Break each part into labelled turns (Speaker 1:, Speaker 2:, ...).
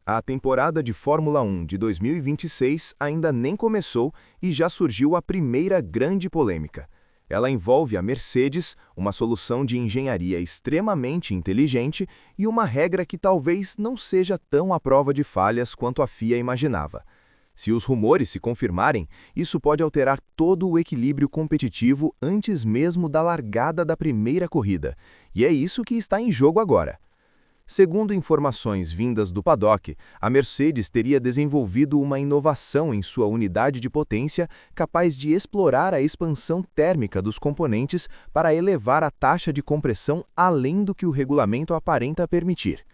Speaker 1: A temporada de Fórmula 1 de 2026 ainda nem começou e já surgiu a primeira grande polêmica. Ela envolve a Mercedes, uma solução de engenharia extremamente inteligente e uma regra que talvez não seja tão à prova de falhas quanto a FIA imaginava. Se os rumores se confirmarem, isso pode alterar todo o equilíbrio competitivo antes mesmo da largada da primeira corrida, e é isso que está em jogo agora. Segundo informações vindas do paddock, a Mercedes teria desenvolvido uma inovação em sua unidade de potência capaz de explorar a expansão térmica dos componentes para elevar a taxa de compressão além do que o regulamento aparenta permitir.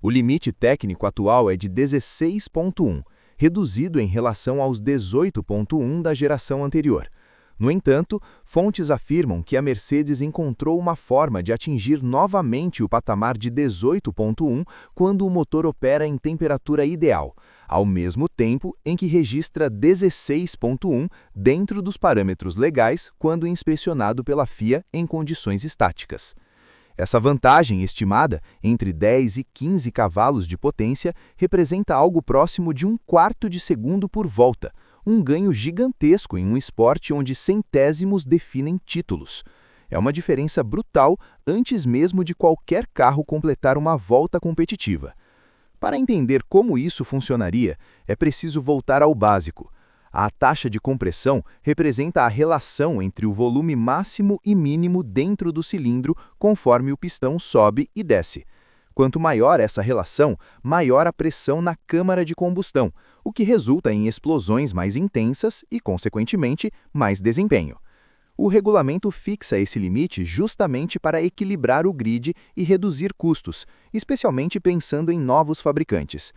Speaker 1: O limite técnico atual é de 16,1, reduzido em relação aos 18,1 da geração anterior. No entanto, fontes afirmam que a Mercedes encontrou uma forma de atingir novamente o patamar de 18,1 quando o motor opera em temperatura ideal, ao mesmo tempo em que registra 16,1 dentro dos parâmetros legais quando inspecionado pela FIA em condições estáticas. Essa vantagem estimada, entre 10 e 15 cavalos de potência, representa algo próximo de 1/4 de segundo por volta, um ganho gigantesco em um esporte onde centésimos definem títulos. É uma diferença brutal antes mesmo de qualquer carro completar uma volta competitiva. Para entender como isso funcionaria, é preciso voltar ao básico. A taxa de compressão representa a relação entre o volume máximo e mínimo dentro do cilindro conforme o pistão sobe e desce. Quanto maior essa relação, maior a pressão na câmara de combustão, o que resulta em explosões mais intensas e, consequentemente, mais desempenho. O regulamento fixa esse limite justamente para equilibrar o grid e reduzir custos, especialmente pensando em novos fabricantes.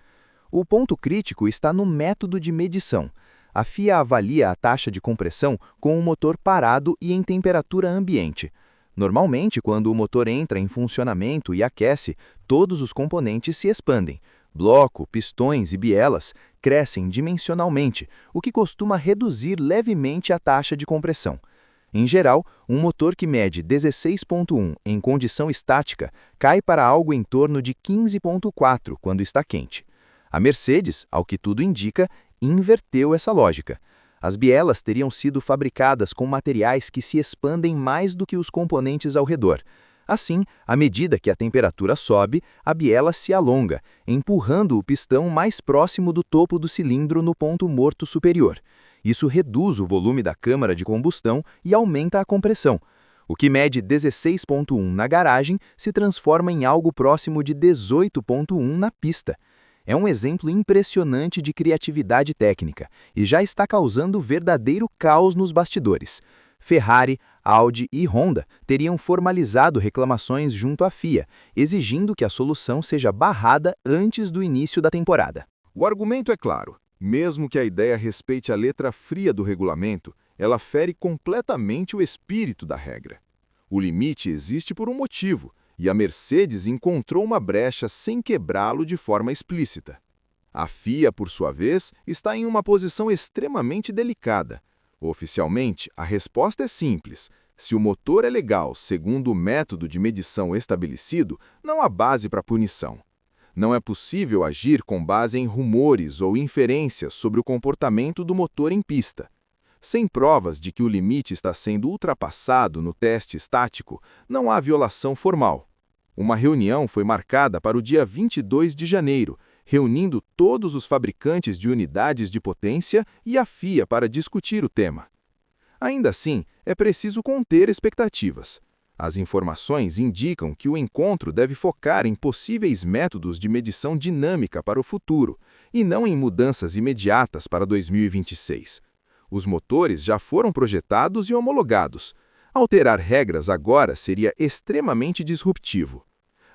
Speaker 1: O ponto crítico está no método de medição. A FIA avalia a taxa de compressão com o motor parado e em temperatura ambiente. Normalmente, quando o motor entra em funcionamento e aquece, todos os componentes se expandem. Bloco, pistões e bielas crescem dimensionalmente, o que costuma reduzir levemente a taxa de compressão. Em geral, um motor que mede 16,1 em condição estática cai para algo em torno de 15,4 quando está quente. A Mercedes, ao que tudo indica, inverteu essa lógica. As bielas teriam sido fabricadas com materiais que se expandem mais do que os componentes ao redor. Assim, à medida que a temperatura sobe, a biela se alonga, empurrando o pistão mais próximo do topo do cilindro no ponto morto superior. Isso reduz o volume da câmara de combustão e aumenta a compressão. O que mede 16,1 na garagem se transforma em algo próximo de 18,1 na pista. É um exemplo impressionante de criatividade técnica e já está causando verdadeiro caos nos bastidores. Ferrari, Audi e Honda teriam formalizado reclamações junto à FIA, exigindo que a solução seja barrada antes do início da temporada.
Speaker 2: O argumento é claro. Mesmo que a ideia respeite a letra fria do regulamento, ela fere completamente o espírito da regra. O limite existe por um motivo, e a Mercedes encontrou uma brecha sem quebrá-lo de forma explícita. A FIA, por sua vez, está em uma posição extremamente delicada. Oficialmente, a resposta é simples. Se o motor é legal segundo o método de medição estabelecido, não há base para punição. Não é possível agir com base em rumores ou inferências sobre o comportamento do motor em pista. Sem provas de que o limite está sendo ultrapassado no teste estático, não há violação formal. Uma reunião foi marcada para o dia 22 de janeiro, reunindo todos os fabricantes de unidades de potência e a FIA para discutir o tema. Ainda assim, é preciso conter expectativas. As informações indicam que o encontro deve focar em possíveis métodos de medição dinâmica para o futuro, e não em mudanças imediatas para 2026. Os motores já foram projetados e homologados. Alterar regras agora seria extremamente disruptivo.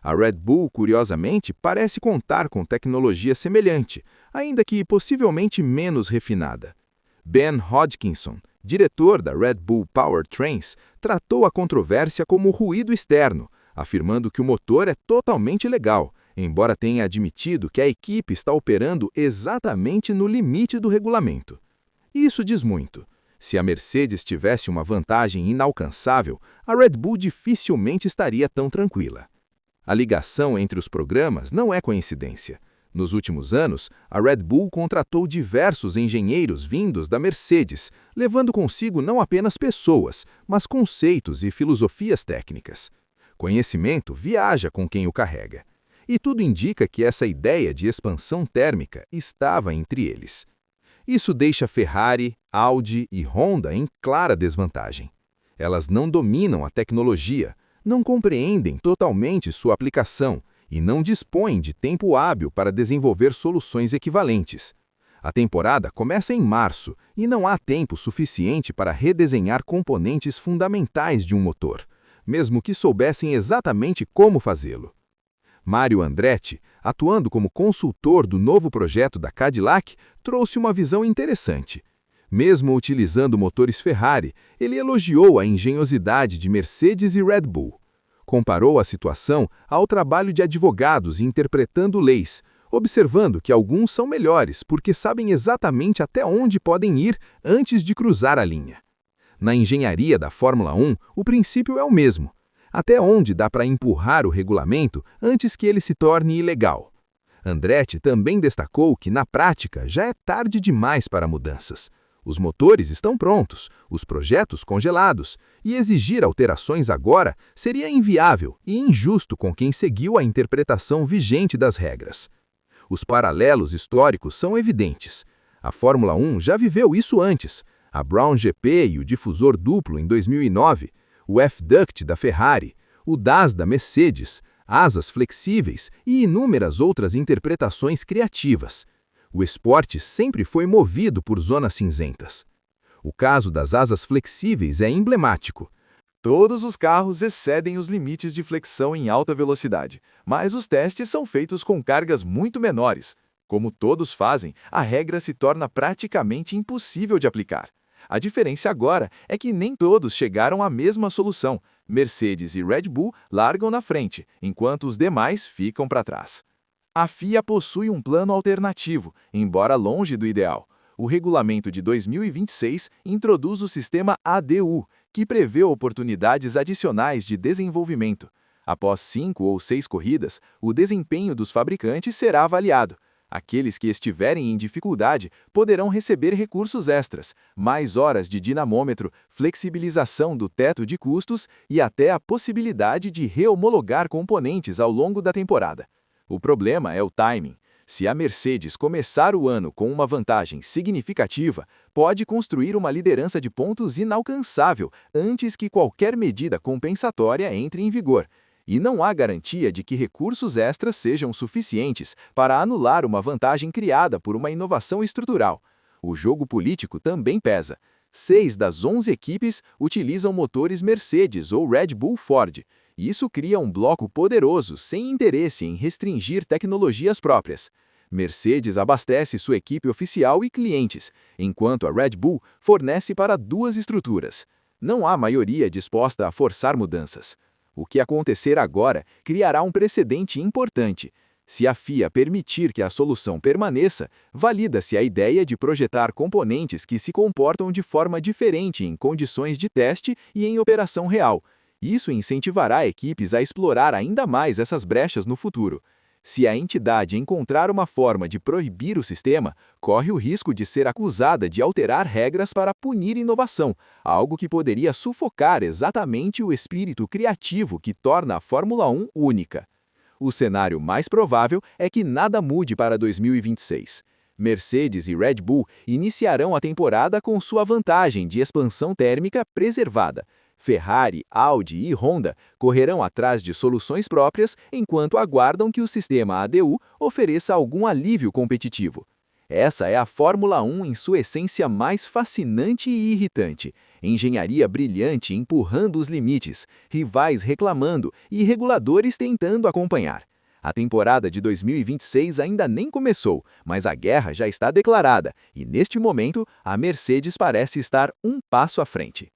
Speaker 2: A Red Bull, curiosamente, parece contar com tecnologia semelhante, ainda que possivelmente menos refinada. Ben Hodgkinson, diretor da Red Bull Powertrains, tratou a controvérsia como ruído externo, afirmando que o motor é totalmente legal, embora tenha admitido que a equipe está operando exatamente no limite do regulamento. Isso diz muito. Se a Mercedes tivesse uma vantagem inalcançável, a Red Bull dificilmente estaria tão tranquila. A ligação entre os programas não é coincidência. Nos últimos anos, a Red Bull contratou diversos engenheiros vindos da Mercedes, levando consigo não apenas pessoas, mas conceitos e filosofias técnicas. Conhecimento viaja com quem o carrega. E tudo indica que essa ideia de expansão térmica estava entre eles. Isso deixa Ferrari, Audi e Honda em clara desvantagem. Elas não dominam a tecnologia, não compreendem totalmente sua aplicação e não dispõem de tempo hábil para desenvolver soluções equivalentes. A temporada começa em março e não há tempo suficiente para redesenhar componentes fundamentais de um motor, mesmo que soubessem exatamente como fazê-lo. Mario Andretti, atuando como consultor do novo projeto da Cadillac, trouxe uma visão interessante. Mesmo utilizando motores Ferrari, ele elogiou a engenhosidade de Mercedes e Red Bull. Comparou a situação ao trabalho de advogados interpretando leis, observando que alguns são melhores porque sabem exatamente até onde podem ir antes de cruzar a linha. Na engenharia da Fórmula 1, o princípio é o mesmo. Até onde dá para empurrar o regulamento antes que ele se torne ilegal. Andretti também destacou que, na prática, já é tarde demais para mudanças. Os motores estão prontos, os projetos congelados, e exigir alterações agora seria inviável e injusto com quem seguiu a interpretação vigente das regras. Os paralelos históricos são evidentes. A Fórmula 1 já viveu isso antes. A Brown GP e o difusor duplo em 2009, o F-Duct da Ferrari, o DAS da Mercedes, asas flexíveis e inúmeras outras interpretações criativas. O esporte sempre foi movido por zonas cinzentas. O caso das asas flexíveis é emblemático.
Speaker 1: Todos os carros excedem os limites de flexão em alta velocidade, mas os testes são feitos com cargas muito menores. Como todos fazem, a regra se torna praticamente impossível de aplicar. A diferença agora é que nem todos chegaram à mesma solução. Mercedes e Red Bull largam na frente, enquanto os demais ficam para trás. A FIA possui um plano alternativo, embora longe do ideal. O regulamento de 2026 introduz o sistema ADU, que prevê oportunidades adicionais de desenvolvimento. Após 5 ou 6 corridas, o desempenho dos fabricantes será avaliado. Aqueles que estiverem em dificuldade poderão receber recursos extras, mais horas de dinamômetro, flexibilização do teto de custos e até a possibilidade de rehomologar componentes ao longo da temporada. O problema é o timing. Se a Mercedes começar o ano com uma vantagem significativa, pode construir uma liderança de pontos inalcançável antes que qualquer medida compensatória entre em vigor. E não há garantia de que recursos extras sejam suficientes para anular uma vantagem criada por uma inovação estrutural. O jogo político também pesa. 6 das 11 equipes utilizam motores Mercedes ou Red Bull Ford. Isso cria um bloco poderoso sem interesse em restringir tecnologias próprias. Mercedes abastece sua equipe oficial e clientes, enquanto a Red Bull fornece para 2 estruturas. Não há maioria disposta a forçar mudanças. O que acontecer agora criará um precedente importante. Se a FIA permitir que a solução permaneça, valida-se a ideia de projetar componentes que se comportam de forma diferente em condições de teste e em operação real. Isso incentivará equipes a explorar ainda mais essas brechas no futuro. Se a entidade encontrar uma forma de proibir o sistema, corre o risco de ser acusada de alterar regras para punir inovação, algo que poderia sufocar exatamente o espírito criativo que torna a Fórmula 1 única. O cenário mais provável é que nada mude para 2026. Mercedes e Red Bull iniciarão a temporada com sua vantagem de expansão térmica preservada. Ferrari, Audi e Honda correrão atrás de soluções próprias enquanto aguardam que o sistema ADU ofereça algum alívio competitivo. Essa é a Fórmula 1 em sua essência mais fascinante e irritante. Engenharia brilhante empurrando os limites, rivais reclamando e reguladores tentando acompanhar. A temporada de 2026 ainda nem começou, mas a guerra já está declarada e, neste momento, a Mercedes parece estar um passo à frente.